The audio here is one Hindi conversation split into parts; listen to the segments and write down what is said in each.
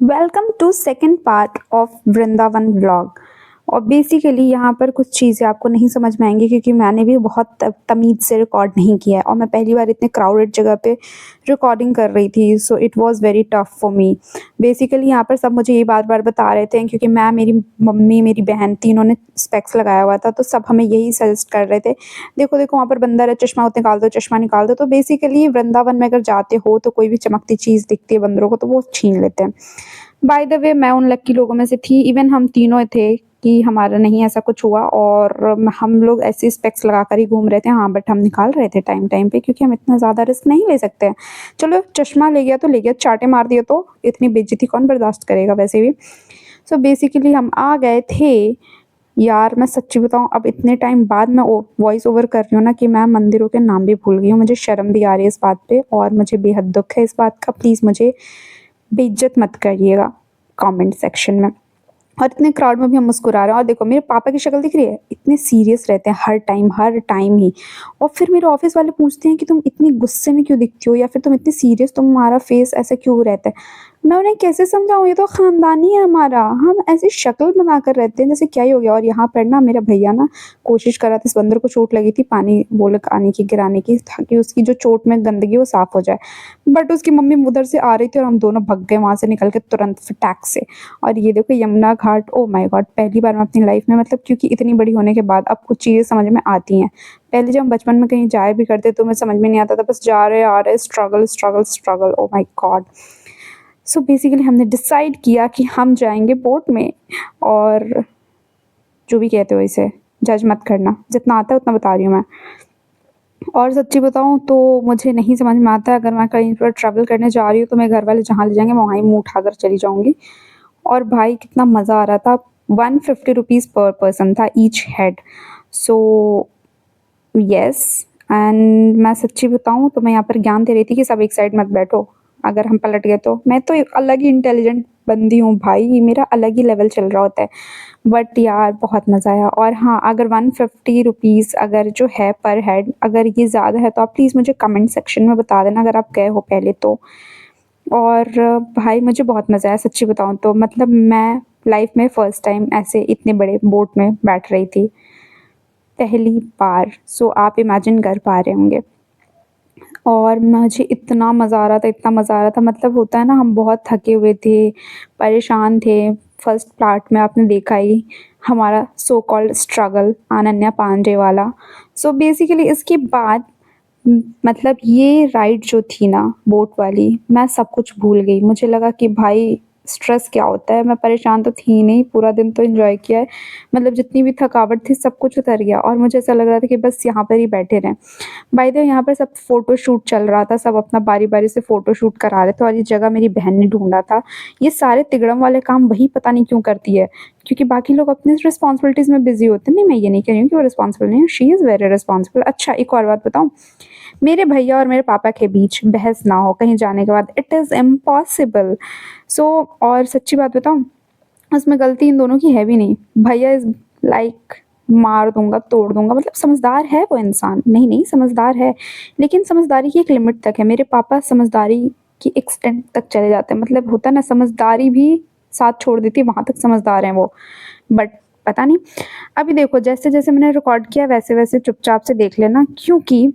Welcome to second part of Vrindavan vlog. और बेसिकली यहाँ पर कुछ चीज़ें आपको नहीं समझ में आएंगी क्योंकि मैंने भी बहुत तमीज़ से रिकॉर्ड नहीं किया है और मैं पहली बार इतने क्राउडेड जगह पे रिकॉर्डिंग कर रही थी, so it was very tough for me. Basically यहाँ पर सब मुझे ये बार बार बता रहे थे क्योंकि मैं, मेरी मम्मी, मेरी बहन, तीनों ने स्पेक्स लगाया हुआ था, तो सब हमें यही सजेस्ट कर रहे थे, देखो देखो वहाँ पर बंदर है, चश्मा निकाल दो, चश्मा निकाल दो। तो बेसिकली वृंदावन में अगर जाते हो तो कोई भी चमकती चीज़ दिखती है बंदरों को तो वो छीन लेते हैं। बाय द वे मैं उन लकी लोगों में से थी, इवन हम तीनों थे कि हमारा नहीं ऐसा कुछ हुआ और हम लोग ऐसे स्पेक्स लगा कर ही घूम रहे थे। हाँ, बट हम निकाल रहे थे टाइम टाइम पे क्योंकि हम इतना ज़्यादा रिस्क नहीं ले सकते हैं। चलो चश्मा ले गया तो ले गया, चाटे मार दिया तो इतनी बेइज्जती कौन बर्दाश्त करेगा वैसे भी। सो बेसिकली हम आ गए थे। यार मैं सच्ची बताऊँ, अब इतने टाइम बाद मैं वॉइस ओवर कर रही हूँ ना कि मैं मंदिरों के नाम भी भूल गई हूँ। मुझे शर्म भी आ रही है इस बात पे और मुझे बेहद दुख है इस बात का। प्लीज़ मुझे बेइज्जत मत करिएगा कमेंट सेक्शन में। और इतने क्राउड में भी हम मुस्कुरा रहे हैं और देखो मेरे पापा की शक्ल दिख रही है, इतने सीरियस रहते हैं हर टाइम ही। और फिर मेरे ऑफिस वाले पूछते हैं कि तुम इतनी गुस्से में क्यों दिखती हो या फिर तुम इतनी सीरियस, तुम्हारा फेस ऐसा क्यों रहता है। मैं उन्हें कैसे समझाऊँ, ये तो खानदानी है हमारा, हम ऐसी शक्ल बनाकर रहते हैं जैसे क्या ही हो गया। और यहाँ पर ना मेरा भैया ना कोशिश कर रहा था, इस बंदर को चोट लगी थी पानी बोल आने की, गिराने की, ताकि उसकी जो चोट में गंदगी वो साफ हो जाए। बट उसकी मम्मी उधर से आ रही थी और हम दोनों भग गए वहाँ से निकल के तुरंत फटाक से। और ये देखो यमुना घाट, ओ माय गॉड, पहली बार मैं अपनी लाइफ में, मतलब क्योंकि इतनी बड़ी होने के बाद अब कुछ चीज़ें समझ में आती हैं। पहले जब हम बचपन में कहीं जाया भी करते तो हमें समझ में नहीं आता था, बस जा रहे आ रहे, struggle struggle struggle, oh my God. So basically हमने डिसाइड किया कि हम जाएंगे बोट में। और जो भी कहते हो इसे जज मत करना, जितना आता है उतना बता रही हूँ मैं। और सच्ची बताऊँ तो मुझे नहीं समझ में आता है, अगर मैं कहीं पर ट्रैवल करने जा रही हूँ तो मेरे घर वाले जहाँ ले जाएंगे मैं वहाँ ही मुँह उठाकर चली जाऊँगी। और भाई कितना मज़ा आ रहा था। 150 रुपीज़ पर पर्सन था each head. So yes, and मैं सच्ची बताऊँ तो मैं यहाँ पर ज्ञान दे रही थी कि सब एक साइड मत बैठो, अगर हम पलट गए तो। मैं तो एक अलग ही इंटेलिजेंट बंदी हूँ भाई, मेरा अलग ही लेवल चल रहा होता है। बट यार बहुत मज़ा आया। और हाँ, अगर 150 रुपीज़ अगर जो है पर हेड, अगर ये ज़्यादा है तो आप प्लीज़ मुझे कमेंट सेक्शन में बता देना अगर आप गए हो पहले तो। और भाई मुझे बहुत मज़ा आया सच्ची बताऊँ तो, मतलब मैं लाइफ में फ़र्स्ट टाइम ऐसे इतने बड़े बोट में बैठ रही थी, पहली बार। सो आप इमेजिन कर पा रहे होंगे। और मुझे इतना मज़ा आ रहा था, इतना मज़ा आ रहा था, मतलब होता है ना हम बहुत थके हुए थे, परेशान थे। फर्स्ट पार्ट में आपने देखा ही हमारा so called struggle Ananya Pandey वाला। सो बेसिकली इसके बाद मतलब ये राइड जो थी ना बोट वाली, मैं सब कुछ भूल गई। मुझे लगा कि भाई स्ट्रेस क्या होता है, मैं परेशान तो थी नहीं, पूरा दिन तो एंजॉय किया है। मतलब जितनी भी थकावट थी सब कुछ उतर गया और मुझे ऐसा लग रहा था कि बस यहाँ पर ही बैठे रहें। बाय द वे यहाँ पर सब फ़ोटो शूट चल रहा था, सब अपना बारी-बारी से फ़ोटो शूट करा रहे थे और ये जगह मेरी बहन ने ढूँढा था। ये सारे तिगड़म वाले काम वही पता नहीं क्यों करती है, क्योंकि बाकी लोग अपनी रिस्पॉन्सिबिलिटीज़ में बिज़ी होते हैं। नहीं, मैं ये नहीं कह रही हूँ कि वो रिस्पॉन्सिबल नहीं है, शी इज़ वेरी रिस्पॉन्सिबल। अच्छा, एक और बात बताऊँ, मेरे भैया और मेरे पापा के बीच बहस ना हो कहीं जाने के बाद, इट इज़ इम्पॉसिबल। सो और सच्ची बात बताऊँ, उसमें गलती इन दोनों की है भी नहीं। भैया इज़ लाइक मार दूँगा, तोड़ दूँगा, मतलब समझदार है वो इंसान, नहीं समझदार है, लेकिन समझदारी की एक लिमिट तक है। मेरे पापा समझदारी की एक्सटेंट तक चले जाते हैं, मतलब होता है ना समझदारी भी साथ छोड़ देती है, वहाँ तक समझदार हैं वो। बट पता नहीं, अभी देखो जैसे-जैसे मैंने रिकॉर्ड किया वैसे-वैसे चुपचाप से देख लेना, क्योंकि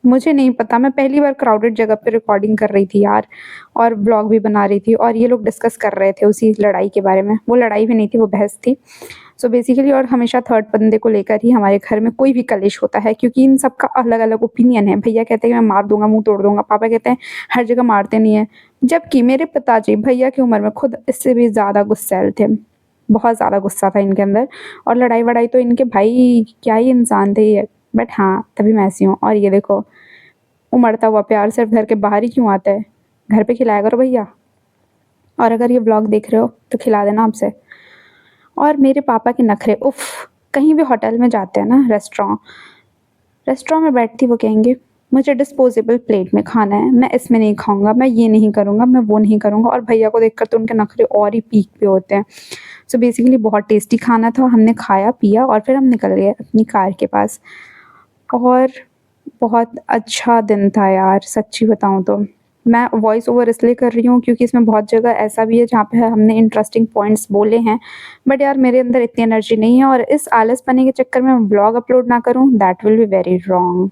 मुझे नहीं पता, मैं पहली बार क्राउडेड जगह पे रिकॉर्डिंग कर रही थी यार, और व्लॉग भी बना रही थी और ये लोग डिस्कस कर रहे थे उसी लड़ाई के बारे में। वो लड़ाई भी नहीं थी, वो बहस थी। सो बेसिकली और हमेशा थर्ड बंदे को लेकर ही हमारे घर में कोई भी कलेश होता है क्योंकि इन सब का अलग-अलग ओपिनियन है। भैया कहते हैं कि मैं मार दूँगा, मुँह तोड़ दूँगा, पापा कहते हैं हर जगह मारते नहीं हैं। जबकि मेरे पिताजी भैया की उम्र में खुद इससे भी ज़्यादा गुस्सैल थे। बहुत ज़्यादा गुस्सा था इनके अंदर और लड़ाई-वड़ाई तो इनके भाई क्या ही इंसान थे ये। बट हाँ, तभी मैं ऐसी हूँ। और ये देखो उमड़ता हुआ प्यार सिर्फ घर के बाहर ही क्यों आता है, घर पे खिलाया करो भैया। और अगर ये व्लॉग देख रहे हो तो खिला देना आपसे। और मेरे पापा के नखरे, उफ़! कहीं भी होटल में जाते हैं ना, रेस्टोरेंट में बैठती वो कहेंगे मुझे डिस्पोजेबल प्लेट में खाना है, मैं इसमें नहीं खाऊँगा, मैं ये नहीं करूँगा, मैं वो नहीं करूँगा। और भैया को देखकर तो उनके नखरे और ही पीक पे होते हैं। सो बेसिकली बहुत टेस्टी खाना था, हमने खाया, पिया और फिर हम निकल गए अपनी कार के पास। और बहुत अच्छा दिन था यार, सच्ची बताऊँ तो। मैं वॉइस ओवर इसलिए कर रही हूँ क्योंकि इसमें बहुत जगह ऐसा भी है जहाँ पे हमने इंटरेस्टिंग पॉइंट्स बोले हैं, बट यार मेरे अंदर इतनी एनर्जी नहीं है और इस आलसपने के चक्कर में मैं व्लॉग अपलोड ना करूँ, that will be very wrong.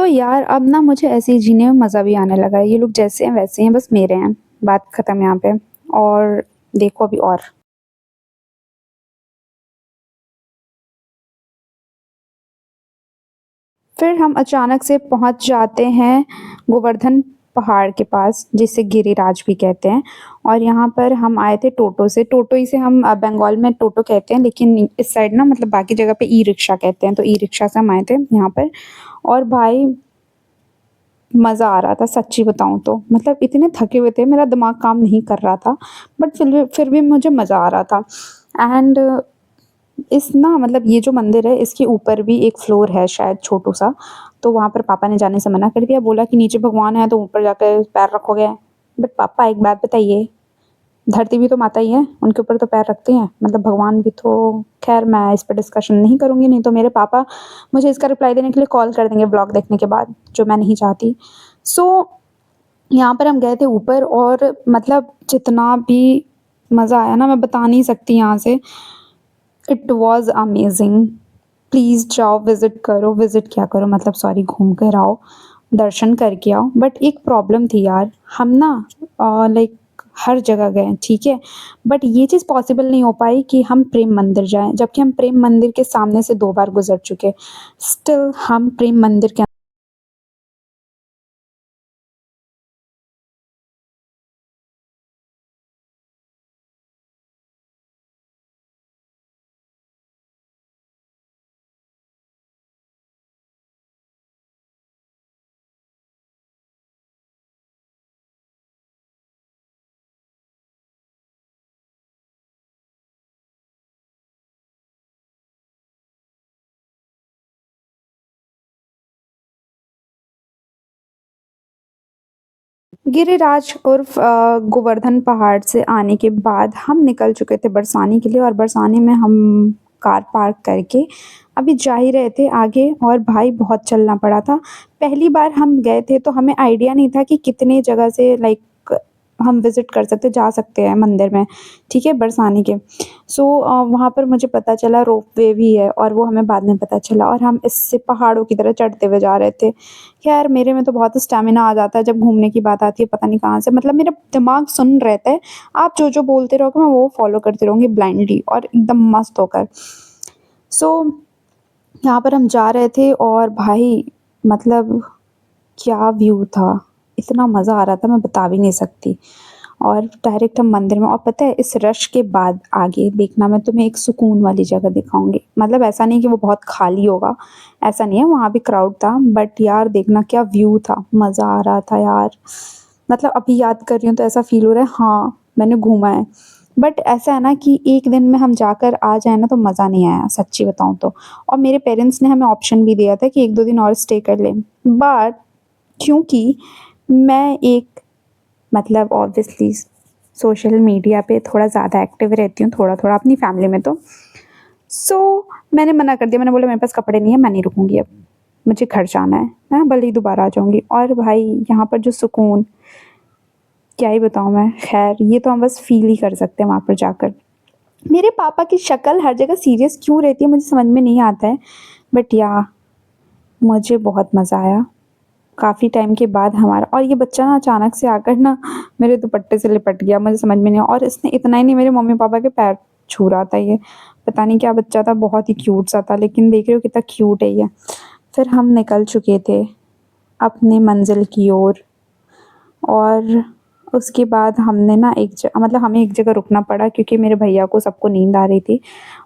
यार अब ना मुझे ऐसे ही जीने में मज़ा भी आने लगा है। ये लोग जैसे हैं वैसे हैं, बस मेरे हैं। बात ख़त्म यहाँ पे। और देखो अभी और। फिर हम अचानक से पहुँच जाते हैं गोवर्धन पहाड़ के पास, जिसे गिरिराज भी कहते हैं। और यहाँ पर हम आए थे टोटो से। टोटो इसे हम बंगाल में टोटो कहते हैं, लेकिन इस साइड ना मतलब बाकी जगह पे ई-रिक्शा कहते हैं। तो ई-रिक्शा से हम आए थे यहाँ पर। और भाई मज़ा आ रहा था, सच्ची बताऊँ तो। मतलब इतने थके हुए थे, मेरा दिमाग काम नहीं कर रहा था, बट फिर भी मुझे मज़ा आ रहा था। एंड इस ना मतलब ये जो मंदिर है इसके ऊपर भी एक फ्लोर है शायद छोटू-सा, तो वहाँ पर पापा ने जाने से मना कर दिया, बोला कि नीचे भगवान है तो ऊपर जाकर पैर रखोगे। बट पापा एक बात बताइए, धरती भी तो माता ही है, उनके ऊपर तो पैर रखते हैं, मतलब भगवान भी तो। ख़ैर मैं इस पे डिस्कशन नहीं करूँगी, नहीं तो मेरे पापा मुझे इसका रिप्लाई देने के लिए कॉल कर देंगे व्लॉग देखने के बाद, जो मैं नहीं चाहती। सो यहाँ पर हम गए थे ऊपर और मतलब जितना भी मज़ा आया ना मैं बता नहीं सकती यहाँ से। It was amazing. प्लीज़ जाओ विज़िट करो, विज़िट क्या करो मतलब सॉरी घूम कर आओ, दर्शन करके आओ। बट एक प्रॉब्लम थी यार, हम ना लाइक हर जगह गए, ठीक है? बट ये चीज़ पॉसिबल नहीं हो पाई कि हम प्रेम मंदिर जाएँ, जबकि हम प्रेम मंदिर के सामने से 2 बार गुज़र चुके। स्टिल हम प्रेम मंदिर के गिरिराज उर्फ गोवर्धन पहाड़ से आने के बाद हम निकल चुके थे बरसाने के लिए और बरसाने में हम कार पार्क करके अभी जा ही रहे थे आगे और भाई बहुत चलना पड़ा था। पहली बार हम गए थे तो हमें आइडिया नहीं था कि कितने जगह से लाइक हम विज़िट कर सकते जा सकते हैं मंदिर में, ठीक है? बरसाने के। वहाँ पर मुझे पता चला रोपवे भी है और वो हमें बाद में पता चला और हम इससे पहाड़ों की तरह चढ़ते हुए जा रहे थे। खैर मेरे में तो बहुत स्टैमिना आ जाता है जब घूमने की बात आती है, पता नहीं कहाँ से मतलब मेरा दिमाग सुन रहता है। आप जो-जो बोलते रहोगे मैं वो फ़ॉलो करती रहूँगी ब्लाइंडली और एकदम मस्त होकर। सो यहाँ पर हम जा रहे थे और भाई मतलब क्या व्यू था! इतना मज़ा आ रहा था मैं बता भी नहीं सकती। और डायरेक्ट हम मंदिर में। और पता है इस रश के बाद आगे देखना, मैं तुम्हें एक सुकून वाली जगह दिखाऊँगी। मतलब ऐसा नहीं कि वो बहुत खाली होगा, ऐसा नहीं है, वहाँ भी क्राउड था, बट यार देखना क्या व्यू था, मज़ा आ रहा था यार। मतलब अभी याद कर रही हूँ तो ऐसा फ़ील हो रहा है हाँ, मैंने घूमा है। बट ऐसा है ना कि एक दिन में हम जाकर आ जाएँ ना तो मज़ा नहीं आया, सच्ची बताऊँ तो। और मेरे पेरेंट्स ने हमें ऑप्शन भी दिया था कि 1-2 दिन और स्टे कर लें। बट क्योंकि मैं एक, मतलब ऑब्वियसली सोशल मीडिया पे थोड़ा ज़्यादा एक्टिव रहती हूँ, थोड़ा-थोड़ा अपनी फैमिली में तो। सो मैंने मना कर दिया, मैंने बोला मेरे पास कपड़े नहीं है, मैं नहीं रुकूँगी अब, मुझे घर जाना है, मैं भले ही दोबारा आ जाऊँगी। और भाई यहाँ पर जो सुकून, क्या ही बताऊँ मैं, ख़ैर ये तो हम बस फ़ील ही कर सकते हैं वहाँ पर जाकर। मेरे पापा की शक्ल हर जगह सीरियस क्यों रहती है मुझे समझ में नहीं आता है, बट या मुझे बहुत मज़ा आया। काफ़ी टाइम के बाद हमारा, और ये बच्चा ना अचानक से आकर ना मेरे दुपट्टे से लिपट गया, मुझे समझ में नहीं आया। और इसने इतना ही नहीं, मेरे मम्मी-पापा के पैर छू रहा था ये। पता नहीं क्या बच्चा था, बहुत ही क्यूट सा था, लेकिन देख रहे हो कितना क्यूट है ये। फिर हम निकल चुके थे अपनी मंज़िल की ओर, और उसके बाद हमने ना मतलब हमें एक जगह रुकना पड़ा क्योंकि मेरे भैया को सबको नींद आ रही थी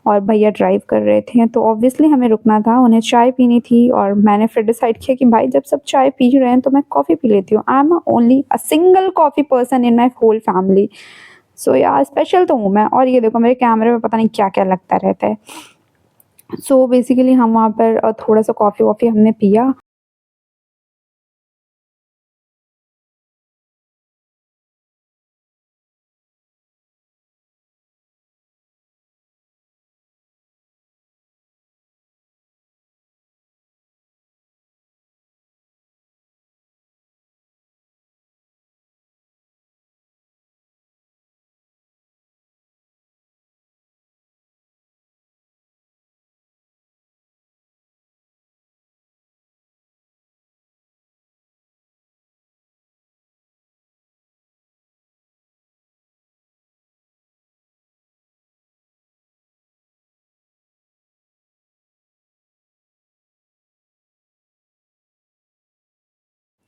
और भैया ड्राइव कर रहे थे, तो ऑब्वियसली हमें रुकना था, उन्हें चाय पीनी थी। और मैंने फिर डिसाइड किया कि भाई जब सब चाय पी रहे हैं तो मैं कॉफ़ी पी लेती हूँ। I am only a single coffee person in my whole family. So यार स्पेशल तो हूँ मैं। और ये देखो मेरे कैमरे में पता नहीं क्या-क्या लगता रहता है। सो बेसिकली हम वहाँ पर थोड़ा-सा कॉफ़ी-वॉफ़ी हमने पिया।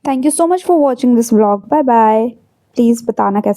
Thank you so much for watching this vlog. Bye bye. Please बताना कैसा